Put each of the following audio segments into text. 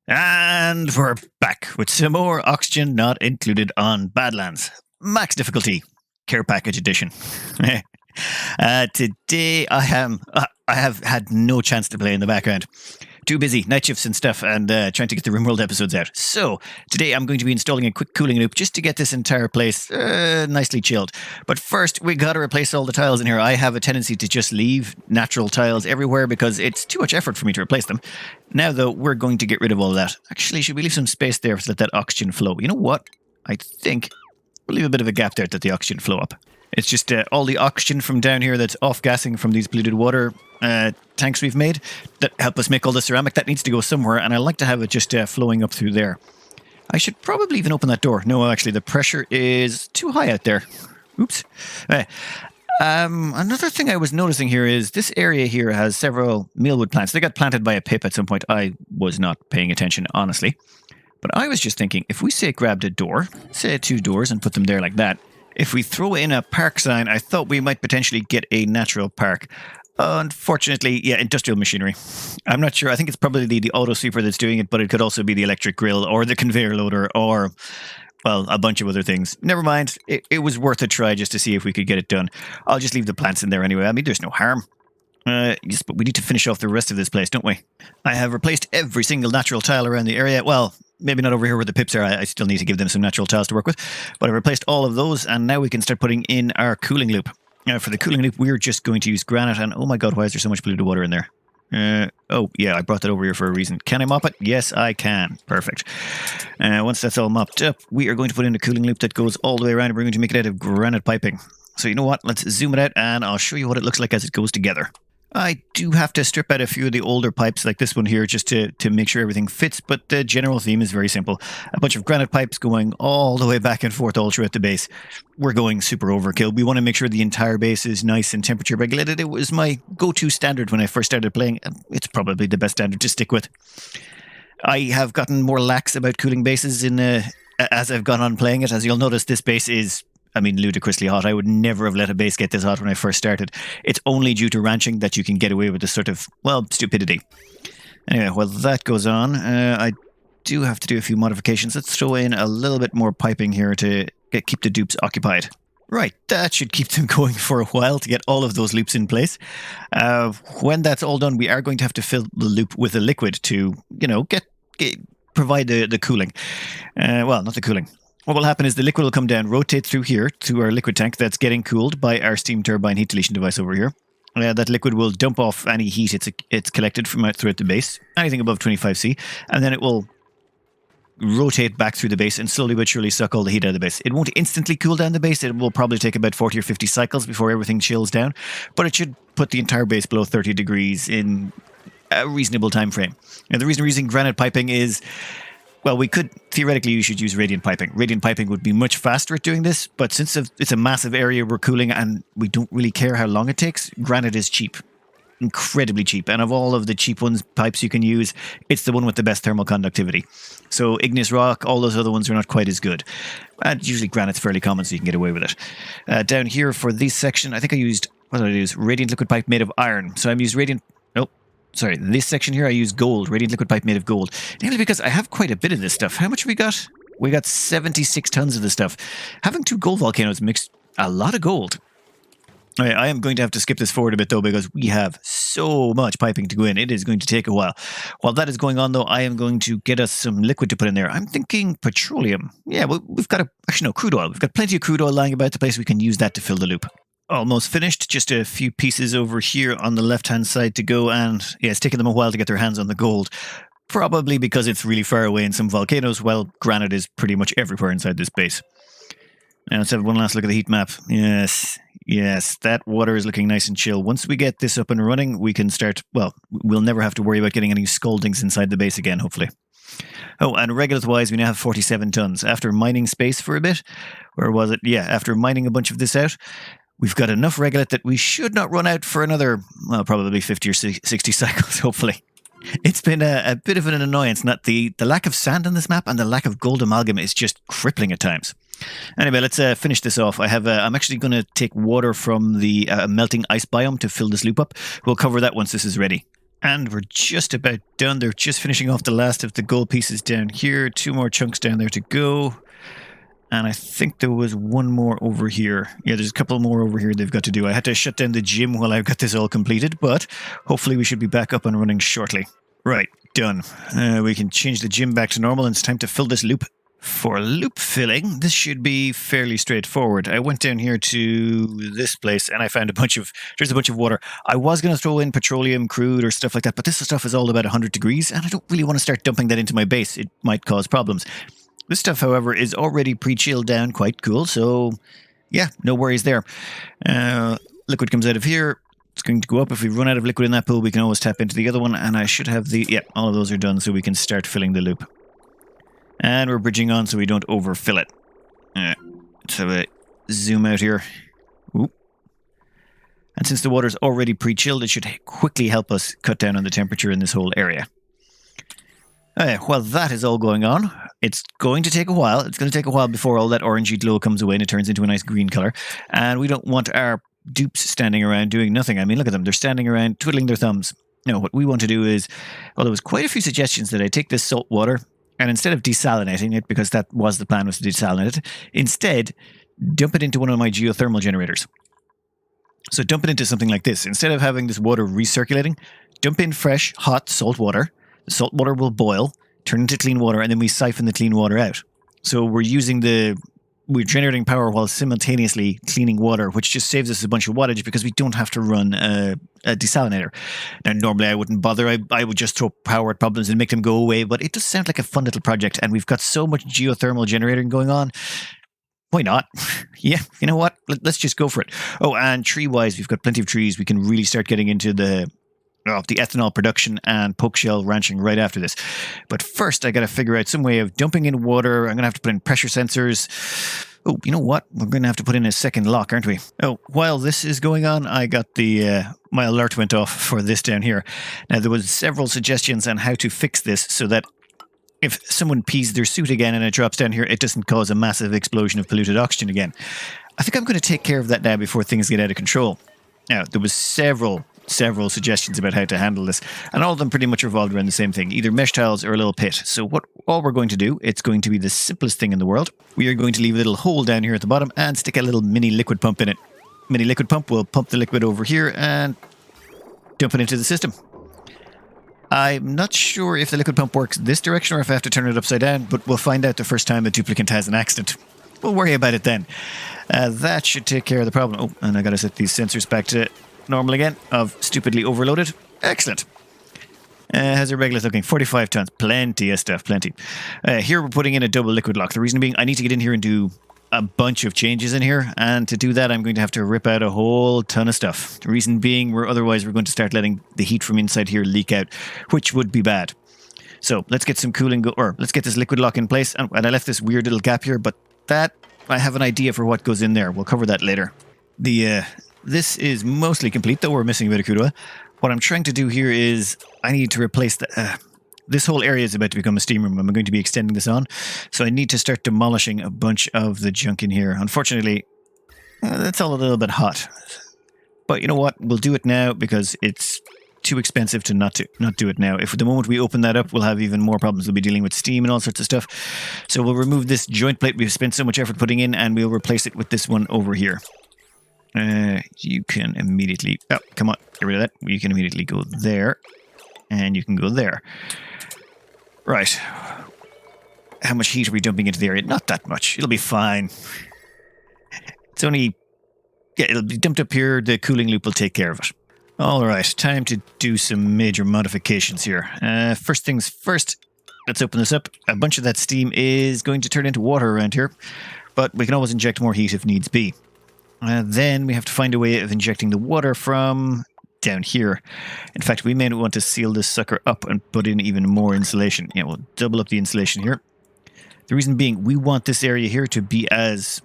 And we're back with some more oxygen not included on Badlands. Max difficulty, care package edition. Today I have had no chance to play in the background. Too busy, night shifts and stuff, and trying to get the RimWorld episodes out. So, today I'm going to be installing a quick cooling loop just to get this entire place nicely chilled. But first, we gotta replace all the tiles in here. I have a tendency to just leave natural tiles everywhere because it's too much effort for me to replace them. Now, though, we're going to get rid of all that. Actually, should we leave some space there to let that oxygen flow? You know what? I think we'll leave a bit of a gap there to let the oxygen flow up. It's just all the oxygen from down here that's off-gassing from these polluted water tanks we've made that help us make all the ceramic. That needs to go somewhere, and I like to have it just flowing up through there. I should probably even open that door. No, actually, the pressure is too high out there. Oops. Another thing I was noticing here is this area here has several mealwood plants. They got planted by a pip at some point. I was not paying attention, honestly. But I was just thinking, if we, say, grabbed a door, say 2 doors, and put them there like that, if we throw in a park sign, I thought we might potentially get a natural park. Unfortunately, yeah, industrial machinery. I'm not sure. I think it's probably the auto sweeper that's doing it, but it could also be the electric grill or the conveyor loader or, well, a bunch of other things. Never mind. It was worth a try just to see if we could get it done. I'll just leave the plants in there anyway. I mean, there's no harm. Yes, but we need to finish off the rest of this place, don't we? I have replaced every single natural tile around the area. Well, maybe not over here where the pips are. I still need to give them some natural tiles to work with. But I've replaced all of those, and now we can start putting in our cooling loop. For the cooling loop, we're just going to use granite, and oh my god, why is there so much polluted water in there? Oh, yeah, I brought that over here for a reason. Can I mop it? Yes, I can. Perfect. Once that's all mopped up, we are going to put in a cooling loop that goes all the way around, and we're going to make it out of granite piping. So you know what? Let's zoom it out, and I'll show you what it looks like as it goes together. I do have to strip out a few of the older pipes like this one here just to make sure everything fits, but the general theme is very simple. A bunch of granite pipes going all the way back and forth all throughout the base. We're going super overkill. We want to make sure the entire base is nice and temperature regulated. It was my go-to standard when I first started playing. It's probably the best standard to stick with. I have gotten more lax about cooling bases as I've gone on playing it. As you'll notice, this base is ludicrously hot. I would never have let a base get this hot when I first started. It's only due to ranching that you can get away with this sort of, well, stupidity. Anyway, while that goes on, I do have to do a few modifications. Let's throw in a little bit more piping here to keep the dupes occupied. Right, that should keep them going for a while to get all of those loops in place. When that's all done, we are going to have to fill the loop with a liquid to, provide the cooling. Well, not the cooling. What will happen is the liquid will come down, rotate through here to our liquid tank that's getting cooled by our steam turbine heat deletion device over here. That liquid will dump off any heat it's collected from throughout the base, anything above 25C, and then it will rotate back through the base and slowly but surely suck all the heat out of the base. It won't instantly cool down the base. It will probably take about 40 or 50 cycles before everything chills down, but it should put the entire base below 30 degrees in a reasonable time frame. Now, the reason we're using granite piping is, well, theoretically, you should use radiant piping. Radiant piping would be much faster at doing this, but since it's a massive area we're cooling and we don't really care how long it takes, granite is cheap. Incredibly cheap. And of all of the cheap pipes you can use, it's the one with the best thermal conductivity. So igneous rock, all those other ones are not quite as good. And usually granite's fairly common, so you can get away with it. Down here for this section, I think I used, what did I use? Radiant liquid pipe made of iron. So I'm using this section here I use gold, radiant liquid pipe made of gold. Mainly because I have quite a bit of this stuff. How much have we got? We got 76 tons of this stuff. Having 2 gold volcanoes makes a lot of gold. Okay, I am going to have to skip this forward a bit though because we have so much piping to go in. It is going to take a while. While that is going on though, I am going to get us some liquid to put in there. I'm thinking petroleum. Yeah, well, we've got crude oil. We've got plenty of crude oil lying about the place. We can use that to fill the loop. Almost finished. Just a few pieces over here on the left-hand side to go, and yeah, it's taken them a while to get their hands on the gold. Probably because it's really far away in some volcanoes, while granite is pretty much everywhere inside this base. Now let's have one last look at the heat map. Yes, that water is looking nice and chill. Once we get this up and running, we can start, well, we'll never have to worry about getting any scaldings inside the base again, hopefully. Oh, and regolith-wise, we now have 47 tons. After mining space for a bit, where was it? Yeah, after mining a bunch of this out, we've got enough regolith that we should not run out for another, well, probably 50 or 60 cycles, hopefully. It's been a bit of an annoyance. Not the lack of sand on this map and the lack of gold amalgam is just crippling at times. Anyway, let's finish this off. I'm actually going to take water from the melting ice biome to fill this loop up. We'll cover that once this is ready. And we're just about done. They're just finishing off the last of the gold pieces down here. 2 more chunks down there to go. And I think there was one more over here. Yeah, there's a couple more over here they've got to do. I had to shut down the gym while I got this all completed, but hopefully we should be back up and running shortly. Right, done. We can change the gym back to normal, and it's time to fill this loop. For loop filling, this should be fairly straightforward. I went down here to this place and I found there's a bunch of water. I was going to throw in petroleum, crude or stuff like that, but this stuff is all about 100 degrees and I don't really want to start dumping that into my base. It might cause problems. This stuff, however, is already pre-chilled down, quite cool, so yeah, no worries there. Liquid comes out of here. It's going to go up. If we run out of liquid in that pool, we can always tap into the other one, and I should have all of those are done, so we can start filling the loop. And we're bridging on so we don't overfill it. Let's have a zoom out here. Ooh. And since the water's already pre-chilled, it should quickly help us cut down on the temperature in this whole area. While that is all going on, it's going to take a while. It's going to take a while before all that orangey glow comes away and it turns into a nice green color. And we don't want our dupes standing around doing nothing. I mean, look at them. They're standing around twiddling their thumbs. No, what we want to do is, well, there was quite a few suggestions that I take this salt water and instead of desalinating it, because that was the plan, was to desalinate it, instead dump it into one of my geothermal generators. So dump it into something like this. Instead of having this water recirculating, dump in fresh, hot salt water. The salt water will boil, turn into clean water, and then we siphon the clean water out. So we're generating power while simultaneously cleaning water, which just saves us a bunch of wattage because we don't have to run a desalinator. Now, normally I wouldn't bother. I would just throw power at problems and make them go away, but it does sound like a fun little project, and we've got so much geothermal generating going on. Why not? Yeah, you know what? Let's just go for it. Oh, and tree-wise, we've got plenty of trees. We can really start getting into the ethanol production and poke shell ranching right after this. But first, I got to figure out some way of dumping in water. I'm going to have to put in pressure sensors. Oh, you know what? We're going to have to put in a second lock, aren't we? Oh, while this is going on, I got my alert went off for this down here. Now, there was several suggestions on how to fix this so that if someone pees their suit again and it drops down here, it doesn't cause a massive explosion of polluted oxygen again. I think I'm going to take care of that now before things get out of control. Now, there was several suggestions about how to handle this, and all of them pretty much revolved around the same thing, either mesh tiles or a little pit. So all we're going to do, it's going to be the simplest thing in the world. We are going to leave a little hole down here at the bottom and stick a little mini liquid pump in it. Mini liquid pump will pump the liquid over here and dump it into the system. I'm not sure if the liquid pump works this direction or if I have to turn it upside down, but we'll find out the first time a duplicant has an accident. We'll worry about it then. That should take care of the problem. Oh, and I got to set these sensors back to normal again. I've stupidly overloaded. Excellent. How's our regolith looking? 45 tons. Plenty of stuff. Plenty. Here we're putting in a double liquid lock. The reason being I need to get in here and do a bunch of changes in here. And to do that, I'm going to have to rip out a whole ton of stuff. The reason being otherwise we're going to start letting the heat from inside here leak out, which would be bad. So let's get some cooling, let's get this liquid lock in place. And I left this weird little gap here, but I have an idea for what goes in there. We'll cover that later. This is mostly complete, though we're missing a bit of Kudwa. What I'm trying to do here is I need to replace this whole area is about to become a steam room. I'm going to be extending this on. So I need to start demolishing a bunch of the junk in here. Unfortunately, that's all a little bit hot. But you know what? We'll do it now because it's too expensive to not do it now. If at the moment we open that up, we'll have even more problems. We'll be dealing with steam and all sorts of stuff. So we'll remove this joint plate we've spent so much effort putting in, and we'll replace it with this one over here. You can immediately... Oh, come on. Get rid of that. You can immediately go there. And you can go there. Right. How much heat are we dumping into the area? Not that much. It'll be fine. It's only... Yeah, it'll be dumped up here. The cooling loop will take care of it. All right. Time to do some major modifications here. First things first. Let's open this up. A bunch of that steam is going to turn into water around here. But we can always inject more heat if needs be. Then we have to find a way of injecting the water from down here. In fact, we may want to seal this sucker up and put in even more insulation. Yeah, we'll double up the insulation here. The reason being, we want this area here to be as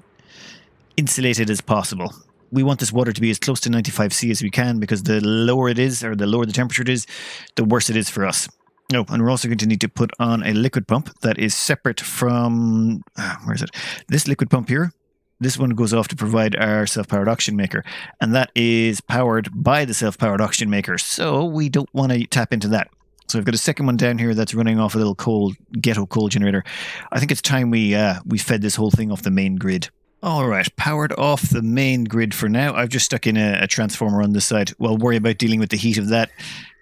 insulated as possible. We want this water to be as close to 95C as we can, because the lower it is, or the lower the temperature it is, the worse it is for us. Oh, and we're also going to need to put on a liquid pump that is separate from... where is it? This liquid pump here this one goes off to provide our self-powered oxygen maker. And that is powered by the self-powered oxygen maker. So we don't want to tap into that. So I've got a second one down here that's running off a little ghetto coal generator. I think it's time we fed this whole thing off the main grid. All right, powered off the main grid for now. I've just stuck in a transformer on this side. We'll worry about dealing with the heat of that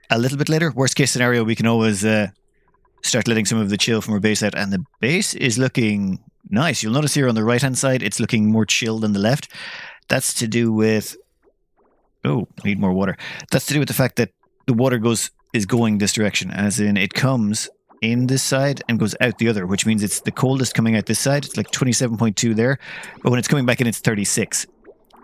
a little bit later. Worst case scenario, we can always start letting some of the chill from our base out. And the base is looking nice. You'll notice here on the right-hand side, it's looking more chill than the left. That's to do with... Oh, I need more water. That's to do with the fact that the water is going this direction, as in it comes in this side and goes out the other, which means it's the coldest coming out this side. It's like 27.2 there, but when it's coming back in, it's 36.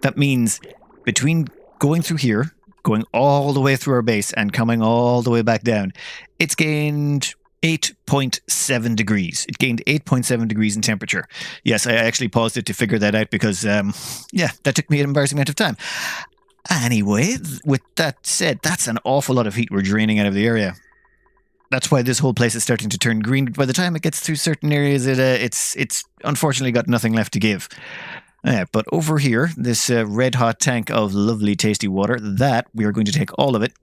That means between going through here, going all the way through our base and coming all the way back down, it's gained 8.7 degrees. It gained 8.7 degrees in temperature. Yes, I actually paused it to figure that out because, yeah, that took me an embarrassing amount of time. Anyway, with that said, that's an awful lot of heat we're draining out of the area. That's why this whole place is starting to turn green. By the time it gets through certain areas, it's unfortunately got nothing left to give. But over here, this red hot tank of lovely tasty water, that we are going to take all of it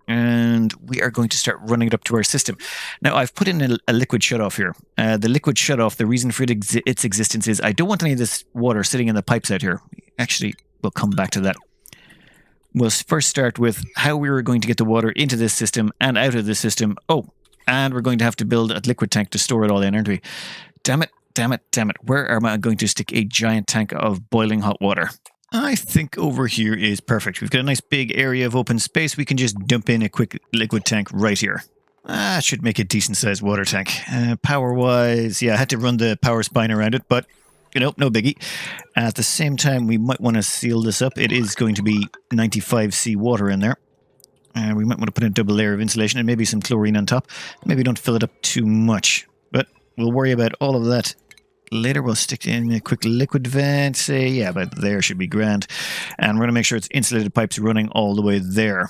and we are going to start running it up to our system. Now, I've put in a liquid shutoff here. The liquid shutoff, the reason for its existence is I don't want any of this water sitting in the pipes out here. Actually, we'll come back to that. We'll first start with how we were going to get the water into this system and out of this system. Oh, and we're going to have to build a liquid tank to store it all in, aren't we? Damn it, damn it, damn it. Where am I going to stick a giant tank of boiling hot water? I think over here is perfect. We've got a nice big area of open space. We can just dump in a quick liquid tank right here. That should make a decent sized water tank. Power-wise, yeah, I had to run the power spine around it, but... You know, no biggie. At the same time, we might want to seal this up. It is going to be 95C water in there. We might want to put in a double layer of insulation and maybe some chlorine on top. Maybe don't fill it up too much. But we'll worry about all of that later. We'll stick in a quick liquid vent. Say, yeah, about there should be grand. And we're going to make sure it's insulated pipes running all the way there.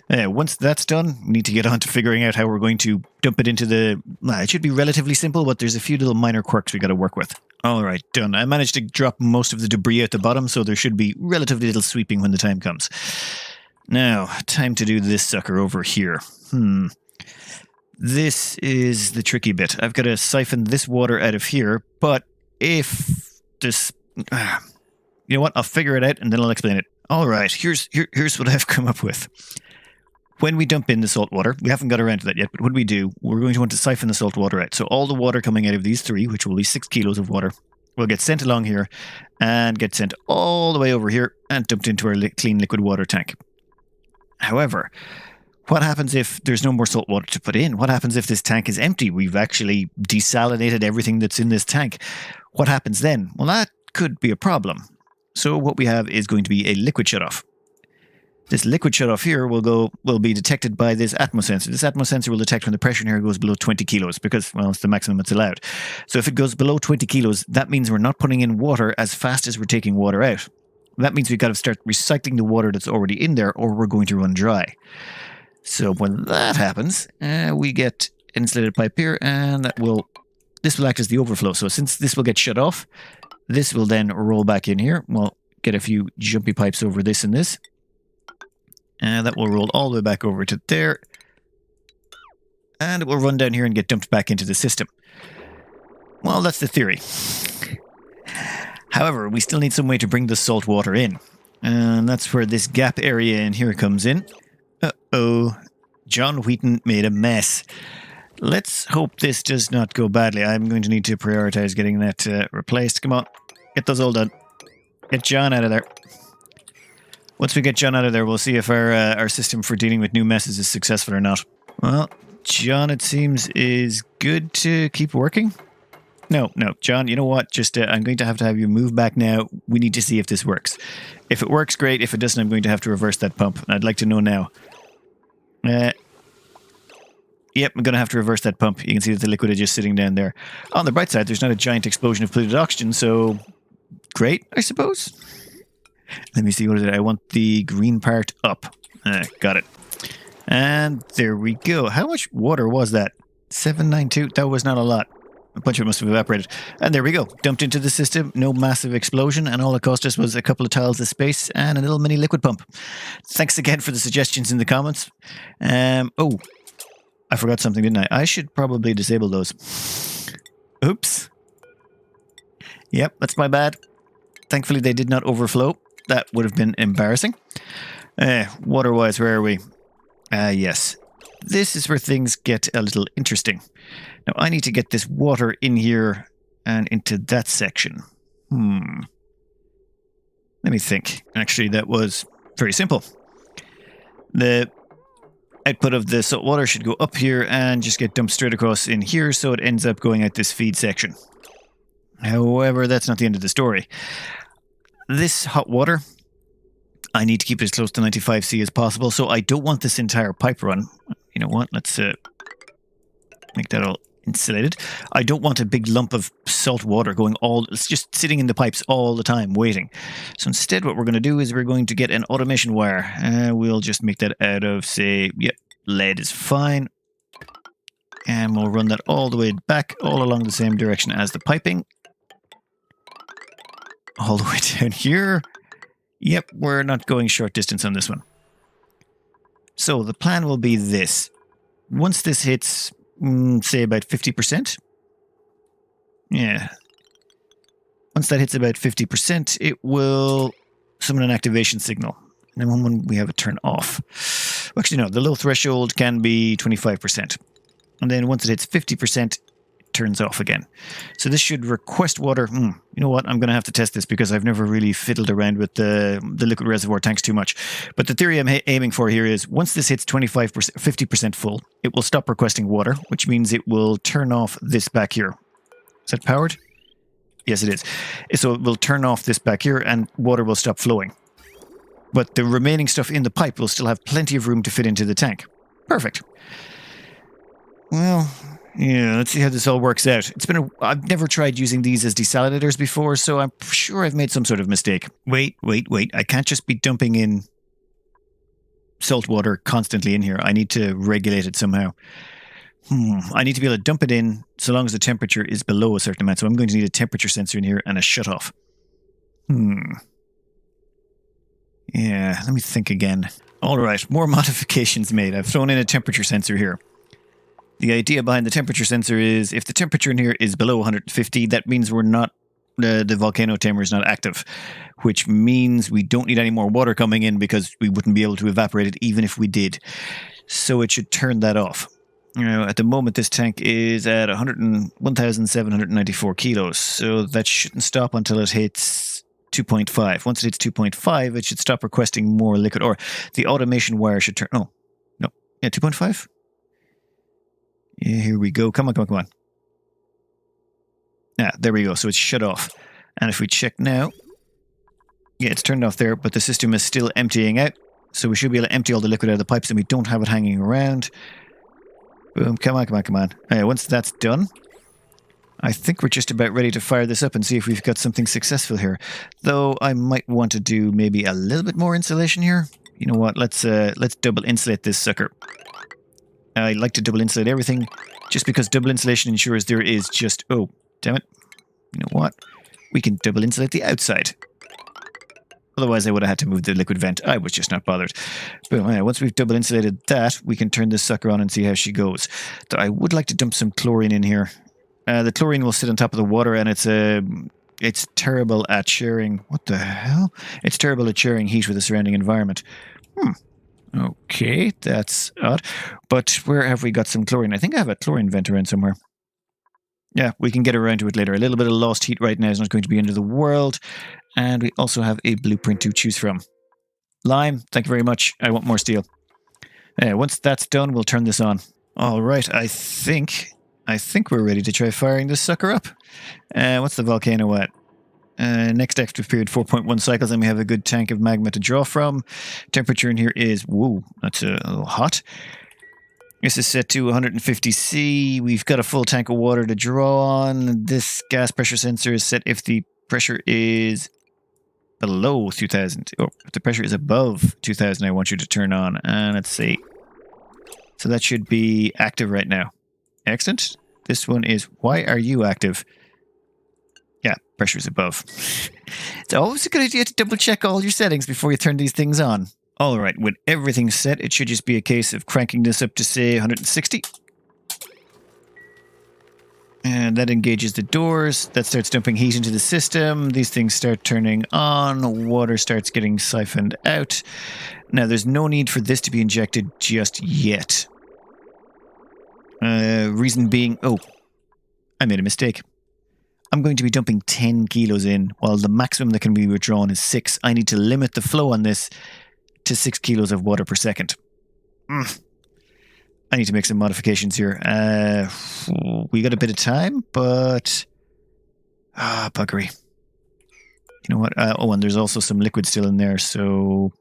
Once that's done, we need to get on to figuring out how we're going to dump it into the... it should be relatively simple, but there's a few little minor quirks we got to work with. All right, done. I managed to drop most of the debris at the bottom, so there should be relatively little sweeping when the time comes. Now, time to do this sucker over here. This is the tricky bit. I've got to siphon this water out of here, but if this... you know what? I'll figure it out, and then I'll explain it. All right, here's what I've come up with. When we dump in the salt water, we haven't got around to that yet, but when we do, we're going to want to siphon the salt water out. So all the water coming out of these three, which will be 6 kilos of water, will get sent along here and get sent all the way over here and dumped into our clean liquid water tank. However, what happens if there's no more salt water to put in? What happens if this tank is empty? We've actually desalinated everything that's in this tank. What happens then? Well, that could be a problem. So what we have is going to be a liquid shutoff. This liquid shutoff here will be detected by this atmosensor. This atmosensor will detect when the pressure in here goes below 20 kilos because, well, it's the maximum it's allowed. So if it goes below 20 kilos, that means we're not putting in water as fast as we're taking water out. That means we've got to start recycling the water that's already in there or we're going to run dry. So when that happens, we get an insulated pipe here and this will act as the overflow. So since this will get shut off, this will then roll back in here. We'll get a few jumpy pipes over this and this. And that will roll all the way back over to there. And it will run down here and get dumped back into the system. Well, that's the theory. However, we still need some way to bring the salt water in. And that's where this gap area in here comes in. Uh-oh. John Wheaton made a mess. Let's hope this does not go badly. I'm going to need to prioritize getting that replaced. Come on. Get those all done. Get John out of there. Once we get John out of there, we'll see if our system for dealing with new messes is successful or not. Well, John, it seems, is good to keep working. No, John, you know what? Just I'm going to have you move back now. We need to see if this works. If it works, great. If it doesn't, I'm going to have to reverse that pump. I'd like to know now. Yep, I'm going to have to reverse that pump. You can see that the liquid is just sitting down there. On the bright side, there's not a giant explosion of polluted oxygen, so great, I suppose. Let me see, what is it? I want the green part up. Got it. And there we go. How much water was that? 792? That was not a lot. A bunch of it must have evaporated. And there we go. Dumped into the system. No massive explosion. And all it cost us was a couple of tiles of space and a little mini liquid pump. Thanks again for the suggestions in the comments. Oh, I forgot something, didn't I? I should probably disable those. Oops. Yep, that's my bad. Thankfully, they did not overflow. That would have been embarrassing. Water-wise, where are we? Yes. This is where things get a little interesting. Now, I need to get this water in here and into that section. Let me think. Actually, that was very simple. The output of the salt water should go up here and just get dumped straight across in here, so it ends up going out this feed section. However, that's not the end of the story. This hot water, I need to keep it as close to 95C as possible, so I don't want this entire pipe run. You know what? Let's make that all insulated. I don't want a big lump of salt water it's just sitting in the pipes all the time, waiting. So instead, what we're going to do is we're going to get an automation wire. We'll just make that out of, say, yep, lead is fine. And we'll run that all the way back, all along the same direction as the piping. All the way down here. Yep, we're not going short distance on this one. So the plan will be this. Once this hits, say, about 50%. Yeah. Once that hits about 50%, it will summon an activation signal. And then when we have it turn off. Actually, no, the low threshold can be 25%. And then once it hits 50%, turns off again. So this should request water. You know what? I'm going to have to test this because I've never really fiddled around with the liquid reservoir tanks too much. But the theory I'm aiming for here is once this hits 25%, 50% full, it will stop requesting water, which means it will turn off this back here. Is that powered? Yes, it is. So it will turn off this back here and water will stop flowing. But the remaining stuff in the pipe will still have plenty of room to fit into the tank. Perfect. Well, yeah, let's see how this all works out. I've never tried using these as desalinators before, so I'm sure I've made some sort of mistake. Wait. I can't just be dumping in salt water constantly in here. I need to regulate it somehow. I need to be able to dump it in so long as the temperature is below a certain amount. So I'm going to need a temperature sensor in here and a shutoff. Yeah, let me think again. All right, more modifications made. I've thrown in a temperature sensor here. The idea behind the temperature sensor is if the temperature in here is below 150, that means we're not the volcano tamer is not active, which means we don't need any more water coming in because we wouldn't be able to evaporate it even if we did. So it should turn that off. At the moment, this tank is at 1,794 kilos, so that shouldn't stop until it hits 2.5. Once it hits 2.5, it should stop requesting more liquid, or the automation wire should turn... Oh, no. Yeah, 2.5? Yeah, here we go. Come on. Yeah, there we go. So it's shut off. And if we check now, yeah, it's turned off there, but the system is still emptying out. So we should be able to empty all the liquid out of the pipes and we don't have it hanging around. Boom, come on. Once that's done, I think we're just about ready to fire this up and see if we've got something successful here. Though I might want to do maybe a little bit more insulation here. You know what? Let's double insulate this sucker. I like to double insulate everything just because double insulation ensures there is just... Oh, damn it. You know what? We can double insulate the outside. Otherwise, I would have had to move the liquid vent. I was just not bothered. But once we've double insulated that, we can turn this sucker on and see how she goes. Though I would like to dump some chlorine in here. The chlorine will sit on top of the water and it's terrible at sharing... What the hell? It's terrible at sharing heat with the surrounding environment. Okay, that's odd. But where have we got some chlorine? I think I have a chlorine vent around somewhere. Yeah, we can get around to it later. A little bit of lost heat right now is not going to be end of the world. And we also have a blueprint to choose from. Lime, thank you very much. I want more steel. Once that's done, we'll turn this on. All right, I think we're ready to try firing this sucker up. What's the volcano at? Next active period 4.1 cycles, and we have a good tank of magma to draw from. Temperature in here is, whoa, that's a little hot. This is set to 150C. We've got a full tank of water to draw on. This gas pressure sensor is set if the pressure is below 2,000. Oh, if the pressure is above 2,000, I want you to turn on. And let's see. So that should be active right now. Excellent. This one is, why are you active? Yeah, pressure's above. It's always a good idea to double check all your settings before you turn these things on. All right, when everything's set, it should just be a case of cranking this up to, say, 160. And that engages the doors. That starts dumping heat into the system. These things start turning on. Water starts getting siphoned out. Now, there's no need for this to be injected just yet. Reason being, oh, I made a mistake. I'm going to be dumping 10 kilos in, while the maximum that can be withdrawn is 6. I need to limit the flow on this to 6 kilos of water per second. I need to make some modifications here. We got a bit of time, but... buggery. You know what? Oh, and there's also some liquid still in there, so...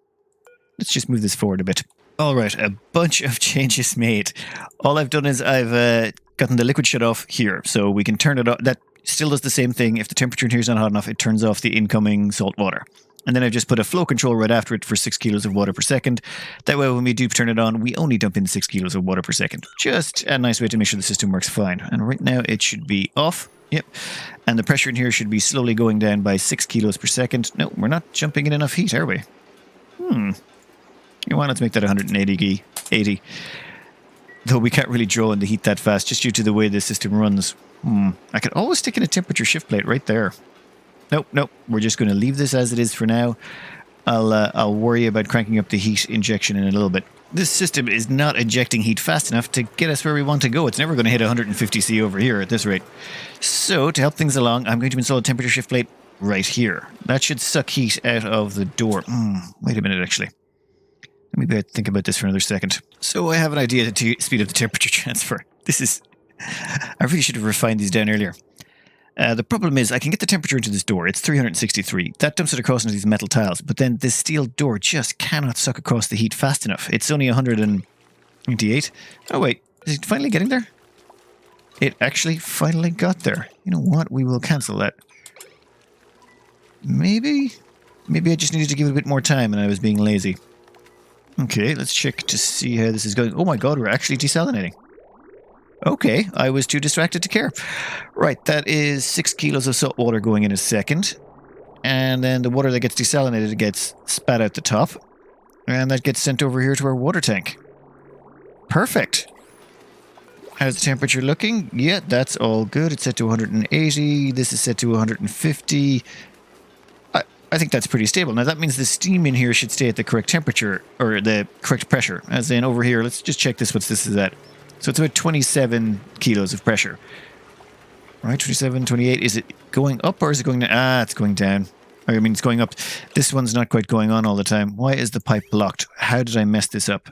Let's just move this forward a bit. All right, a bunch of changes made. All I've done is I've gotten the liquid shut off here, so we can turn it off. That still does the same thing. If the temperature in here is not hot enough, it turns off the incoming salt water. And then I've just put a flow control right after it for 6 kilos of water per second. That way when we do turn it on, we only dump in 6 kilos of water per second. Just a nice way to make sure the system works fine. And right now it should be off. Yep. And the pressure in here should be slowly going down by 6 kilos per second. No, we're not jumping in enough heat, are we? Why not make that 180? Though we can't really draw in the heat that fast just due to the way the system runs. I could always stick in a temperature shift plate right there. Nope. We're just going to leave this as it is for now. I'll worry about cranking up the heat injection in a little bit. This system is not injecting heat fast enough to get us where we want to go. It's never going to hit 150 C over here at this rate. So, to help things along, I'm going to install a temperature shift plate right here. That should suck heat out of the door. Wait a minute, actually. Let me think about this for another second. So, I have an idea to speed up the temperature transfer. I really should have refined these down earlier. The problem is I can get the temperature into this door. It's 363. That dumps it across into these metal tiles. But then this steel door just cannot suck across the heat fast enough. It's only 198. Oh, wait. Is it finally getting there? It actually finally got there. You know what? We will cancel that. Maybe I just needed to give it a bit more time and I was being lazy. Okay, let's check to see how this is going. Oh my god, we're actually desalinating. Okay, I was too distracted to care. Right, that is 6 kilos of salt water going in a second. And then the water that gets desalinated gets spat out the top. And that gets sent over here to our water tank. Perfect. How's the temperature looking? Yeah, that's all good. It's set to 180. This is set to 150. I think that's pretty stable. Now that means the steam in here should stay at the correct temperature, or the correct pressure. As in over here, let's just check what this is at. So it's about 27 kilos of pressure. Right, 27, 28. Is it going up or is it going down? It's going down. I mean, it's going up. This one's not quite going on all the time. Why is the pipe blocked? How did I mess this up?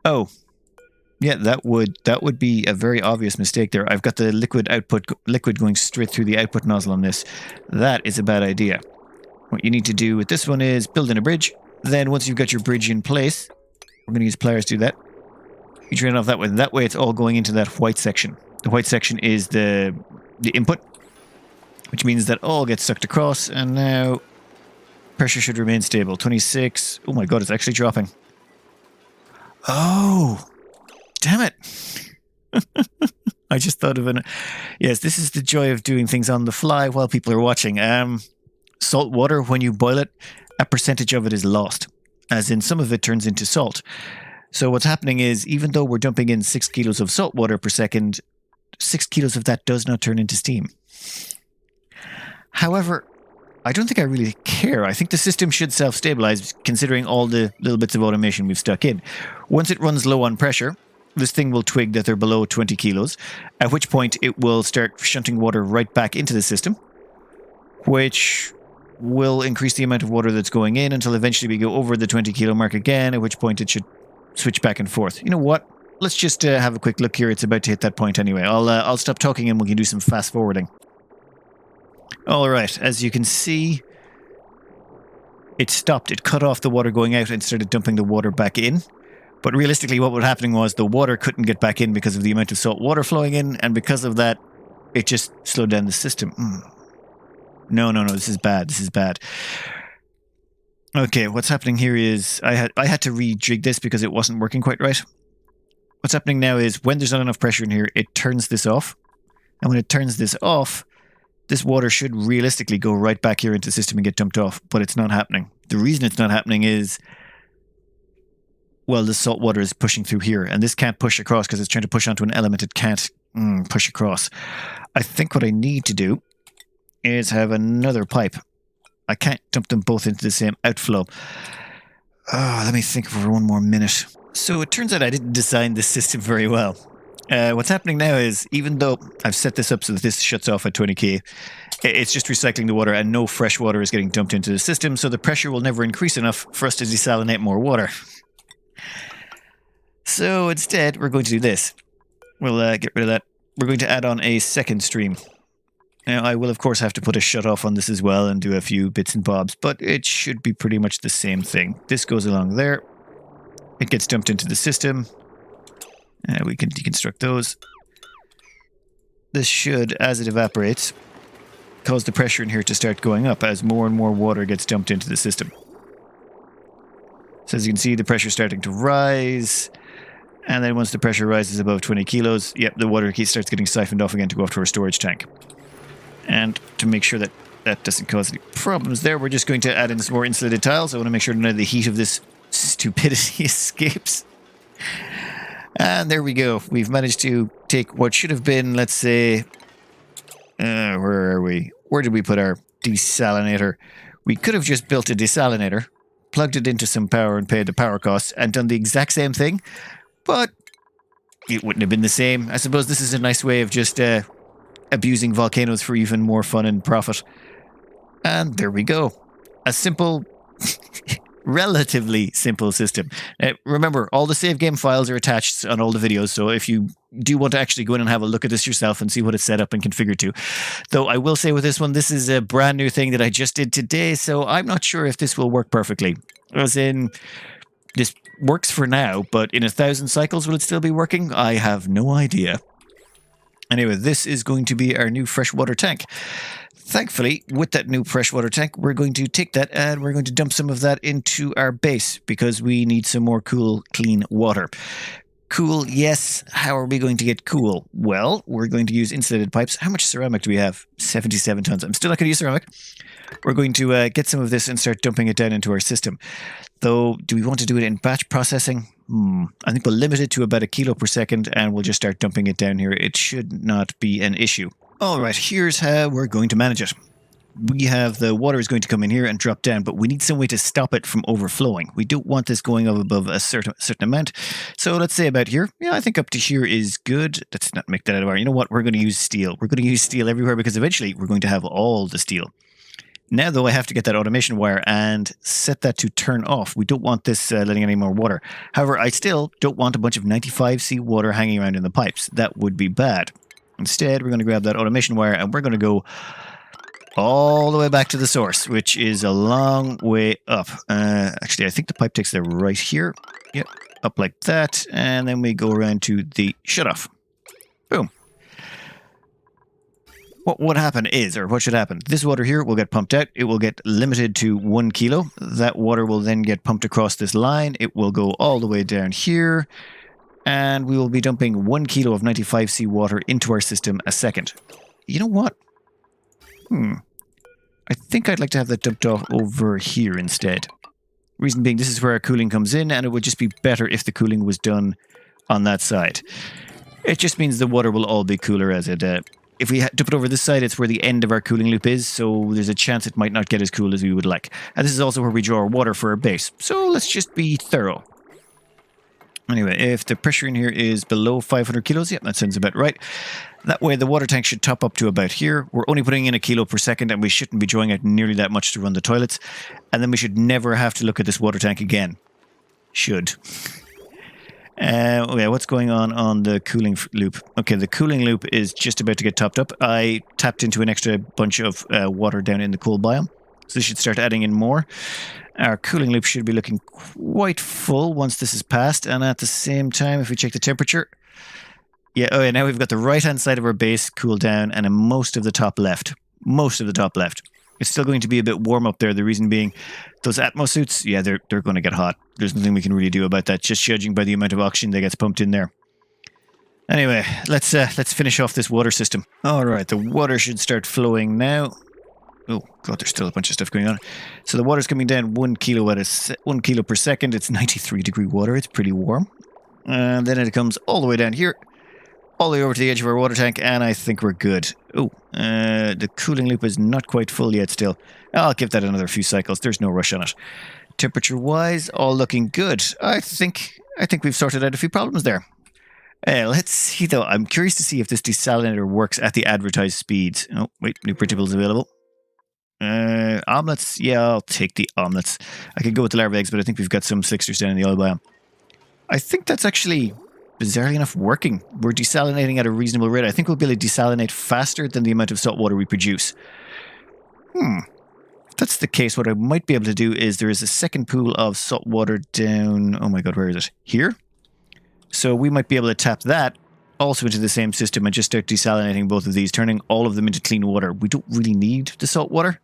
Oh. Yeah, that would be a very obvious mistake there. I've got the liquid going straight through the output nozzle on this. That is a bad idea. What you need to do with this one is build in a bridge. Then once you've got your bridge in place, we're going to use pliers to do that. You drain off that way. That way it's all going into that white section. The white section is the input, which means that all gets sucked across, and now pressure should remain stable. 26. Oh my god, it's actually dropping. Oh, damn it. I just thought of an... Yes, this is the joy of doing things on the fly while people are watching. Salt water, when you boil it, a percentage of it is lost. As in, some of it turns into salt. So what's happening is, even though we're dumping in 6 kilos of salt water per second, 6 kilos of that does not turn into steam. However, I don't think I really care. I think the system should self-stabilize, considering all the little bits of automation we've stuck in. Once it runs low on pressure, this thing will twig that they're below 20 kilos, at which point it will start shunting water right back into the system, which will increase the amount of water that's going in until eventually we go over the 20 kilo mark again, at which point it should switch back and forth. You know what? Let's just have a quick look here. It's about to hit that point anyway. I'll stop talking and we can do some fast forwarding. All right, as you can see, it stopped. It cut off the water going out and started dumping the water back in. But realistically, what was happening was the water couldn't get back in because of the amount of salt water flowing in, and because of that, it just slowed down the system. No, this is bad. This is bad. Okay, what's happening here is I had to rejig this because it wasn't working quite right. what's happening now is when there's not enough pressure in here, it turns this off. And when it turns this off, this water should realistically go right back here into the system and get dumped off, but it's not happening. The reason it's not happening is, well, the salt water is pushing through here, and this can't push across because it's trying to push onto an element it can't push across. I think what I need to do is have another pipe. I can't dump them both into the same outflow. Let me think for one more minute. So it turns out I didn't design this system very well. What's happening now is, even though I've set this up so that this shuts off at 20k, it's just recycling the water and no fresh water is getting dumped into the system, so the pressure will never increase enough for us to desalinate more water. So instead, we're going to do this. We'll get rid of that. We're going to add on a second stream. Now, I will, of course, have to put a shut-off on this as well and do a few bits and bobs, but it should be pretty much the same thing. This goes along there. It gets dumped into the system. We can deconstruct those. This should, as it evaporates, cause the pressure in here to start going up as more and more water gets dumped into the system. So as you can see, the pressure starting to rise. And then once the pressure rises above 20 kilos, yep, the water starts getting siphoned off again to go off to our storage tank. And to make sure that that doesn't cause any problems there, we're just going to add in some more insulated tiles. I want to make sure none of the heat of this stupidity escapes. And there we go. We've managed to take what should have been, let's say, where are we? Where did we put our desalinator? We could have just built a desalinator, plugged it into some power and paid the power costs and done the exact same thing, but it wouldn't have been the same. I suppose this is a nice way of just abusing volcanoes for even more fun and profit. And there we go. A simple... relatively simple system. Remember, all the save game files are attached on all the videos, so if you do want to actually go in and have a look at this yourself and see what it's set up and configured to. Though I will say with this one, this is a brand new thing that I just did today, so I'm not sure if this will work perfectly. As in, this works for now, but in 1,000 cycles will it still be working? I have no idea. Anyway, this is going to be our new freshwater tank. Thankfully, with that new freshwater tank, we're going to take that and we're going to dump some of that into our base because we need some more cool, clean water. Cool, yes. How are we going to get cool? Well, we're going to use insulated pipes. How much ceramic do we have? 77 tons. I'm still not going to use ceramic. We're going to get some of this and start dumping it down into our system. Though, do we want to do it in batch processing? I think we'll limit it to about 1 kilo per second and we'll just start dumping it down here. It should not be an issue. All right, here's how we're going to manage it. We have the water is going to come in here and drop down, but we need some way to stop it from overflowing. We don't want this going up above a certain amount. So let's say about here. Yeah, I think up to here is good. Let's not make that out of our... You know what? We're going to use steel. We're going to use steel everywhere because eventually we're going to have all the steel. Now, though, I have to get that automation wire and set that to turn off. We don't want this letting any more water. However, I still don't want a bunch of 95C water hanging around in the pipes. That would be bad. Instead, we're going to grab that automation wire and we're going to go all the way back to the source, which is a long way up. Actually, I think the pipe takes it right here. Yep, up like that. And then we go around to the shutoff. Boom. What would happen is, or what should happen, this water here will get pumped out. It will get limited to 1 kilo. That water will then get pumped across this line. It will go all the way down here. And we will be dumping 1 kilo of 95C water into our system a second. You know what? I think I'd like to have that dumped off over here instead. Reason being, this is where our cooling comes in, and it would just be better if the cooling was done on that side. It just means the water will all be cooler as it... if we dump it over this side, it's where the end of our cooling loop is, so there's a chance it might not get as cool as we would like. And this is also where we draw our water for our base. So let's just be thorough. Anyway, if the pressure in here is below 500 kilos, yeah, that sounds about right. That way the water tank should top up to about here. We're only putting in 1 kilo per second and we shouldn't be drawing out nearly that much to run the toilets. And then we should never have to look at this water tank again. Should. Okay, what's going on the cooling loop? Okay, the cooling loop is just about to get topped up. I tapped into an extra bunch of water down in the cold biome. So this should start adding in more. Our cooling loop should be looking quite full once this is passed. And at the same time, if we check the temperature... Yeah, oh yeah, now we've got the right-hand side of our base cooled down and most of the top left. Most of the top left. It's still going to be a bit warm up there. The reason being, those Atmos suits, yeah, they're going to get hot. There's nothing we can really do about that, just judging by the amount of oxygen that gets pumped in there. Anyway, let's finish off this water system. All right, the water should start flowing now. Oh god, there's still a bunch of stuff going on. So the water's coming down 1 kilo 1 kilo per second. It's 93-degree water. It's pretty warm. And then it comes all the way down here, all the way over to the edge of our water tank, and I think we're good. Oh, the cooling loop is not quite full yet still. I'll give that another few cycles. There's no rush on it. Temperature-wise, all looking good. I think we've sorted out a few problems there. Let's see, though. I'm curious to see if this desalinator works at the advertised speeds. Oh, wait, new printables available. Omelets? Yeah, I'll take the omelets. I could go with the larva eggs, but I think we've got some slicksters down in the oil biome. I think that's actually, bizarrely enough, working. We're desalinating at a reasonable rate. I think we'll be able to desalinate faster than the amount of salt water we produce. If that's the case, what I might be able to do is there is a second pool of salt water down... Oh my god, where is it? Here? So we might be able to tap that also into the same system and just start desalinating both of these, turning all of them into clean water. We don't really need the salt water,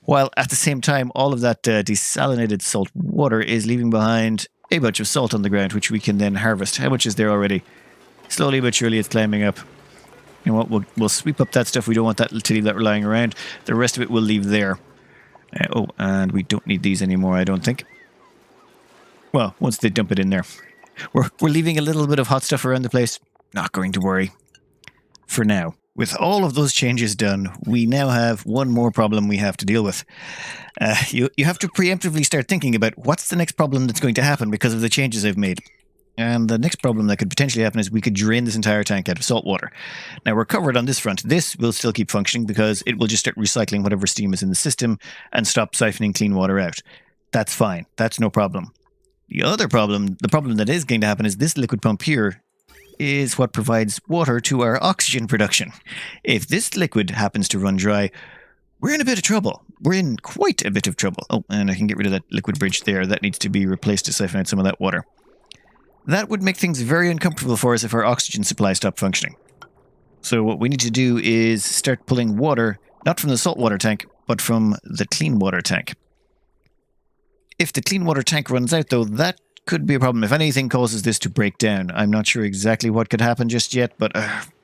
while at the same time all of that desalinated salt water is leaving behind a bunch of salt on the ground, which we can then harvest. How much is there already? Slowly but surely it's climbing up. You know what, we'll sweep up that stuff. We don't want that to leave that lying around. The rest of it we'll leave there. Oh, and we don't need these anymore, I don't think. Well, once they dump it in there. We're leaving a little bit of hot stuff around the place. Not going to worry. For now. With all of those changes done, we now have one more problem we have to deal with. You have to preemptively start thinking about what's the next problem that's going to happen because of the changes I've made. And the next problem that could potentially happen is we could drain this entire tank out of salt water. Now, we're covered on this front. This will still keep functioning because it will just start recycling whatever steam is in the system and stop siphoning clean water out. That's fine. That's no problem. The other problem, the problem that is going to happen is this liquid pump here is what provides water to our oxygen production. If this liquid happens to run dry, we're in a bit of trouble. We're in quite a bit of trouble. Oh, and I can get rid of that liquid bridge there. That needs to be replaced to siphon out some of that water. That would make things very uncomfortable for us if our oxygen supply stopped functioning. So what we need to do is start pulling water, not from the saltwater tank, but from the clean water tank. If the clean water tank runs out, though, that could be a problem. If anything causes this to break down, I'm not sure exactly what could happen just yet, but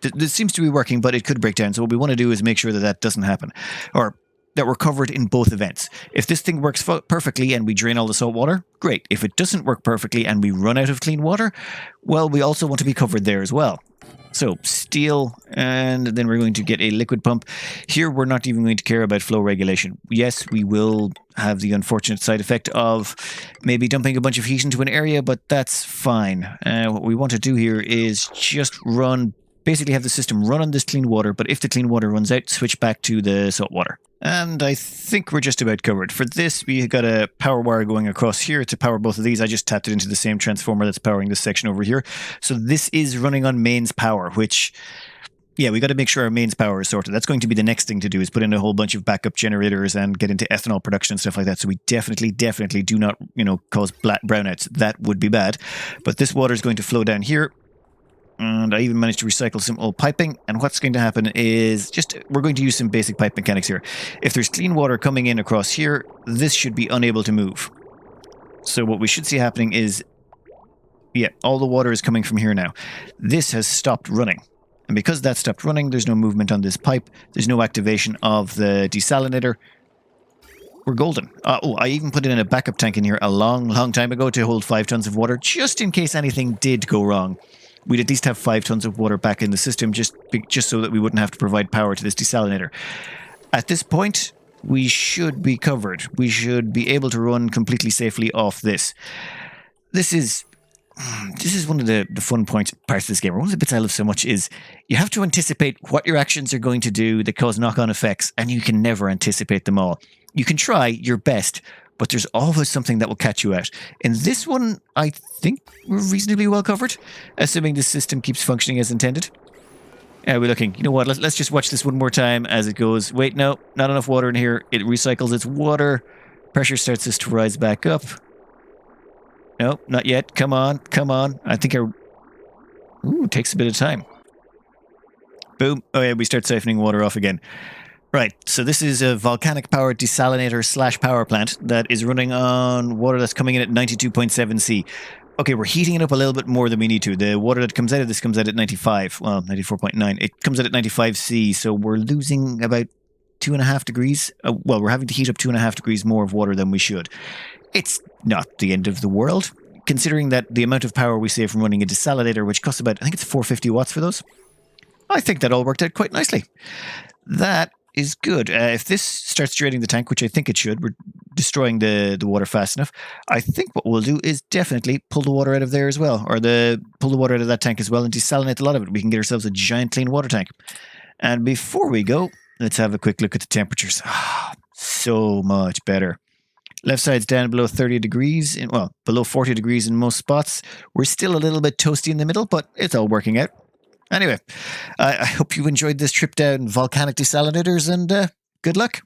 this seems to be working, but it could break down. So what we want to do is make sure that that doesn't happen, or that we're covered in both events. If this thing works perfectly and we drain all the salt water, great. If it doesn't work perfectly and we run out of clean water, well, we also want to be covered there as well. So steel, and then we're going to get a liquid pump. Here, we're not even going to care about flow regulation. Yes, we will have the unfortunate side effect of maybe dumping a bunch of heat into an area, but that's fine. What we want to do here is just basically have the system run on this clean water, but if the clean water runs out, switch back to the salt water. And I think we're just about covered. For this, we got a power wire going across here to power both of these. I just tapped it into the same transformer that's powering this section over here. So this is running on mains power, which, yeah, we got to make sure our mains power is sorted. That's going to be the next thing to do, is put in a whole bunch of backup generators and get into ethanol production and stuff like that. So we definitely do not, cause brownouts. That would be bad. But this water is going to flow down here. And I even managed to recycle some old piping. And what's going to happen is we're going to use some basic pipe mechanics here. If there's clean water coming in across here, this should be unable to move. So what we should see happening is, yeah, all the water is coming from here now. This has stopped running. And because that stopped running, there's no movement on this pipe. There's no activation of the desalinator. We're golden. I even put in a backup tank in here a long, long time ago to hold 5 tons of water, just in case anything did go wrong. We'd at least have 5 tons of water back in the system just so that we wouldn't have to provide power to this desalinator. At this point, we should be covered. We should be able to run completely safely off this. This is one of the fun parts of this game. One of the bits I love so much is you have to anticipate what your actions are going to do that cause knock-on effects, and you can never anticipate them all. You can try your best, but there's always something that will catch you out. In this one, I think we're reasonably well covered, assuming the system keeps functioning as intended. We're looking. You know what? Let's just watch this one more time as it goes. Wait, no, not enough water in here. It recycles its water. Pressure starts to rise back up. No, not yet. Come on, come on. I think it takes a bit of time. Boom. Oh yeah, we start siphoning water off again. Right, so this is a volcanic-powered desalinator / power plant that is running on water that's coming in at 92.7 C. Okay, we're heating it up a little bit more than we need to. The water that comes out of this comes out at 95. Well, 94.9. It comes out at 95C, so we're losing about 2.5 degrees. Well, we're having to heat up 2.5 degrees more of water than we should. It's not the end of the world, considering that the amount of power we save from running a desalinator, which costs about, I think it's 450 watts for those. I think that all worked out quite nicely. That is good. If this starts draining the tank, which I think it should, we're destroying the water fast enough. I think what we'll do is definitely pull the water out of there as well, or pull the water out of that tank as well and desalinate a lot of it. We can get ourselves a giant clean water tank. And before we go, let's have a quick look at the temperatures. So much better. Left side's down below 30 degrees, well, below 40 degrees in most spots. We're still a little bit toasty in the middle, but it's all working out. Anyway, I hope you enjoyed this trip down volcanic desalinators, and good luck.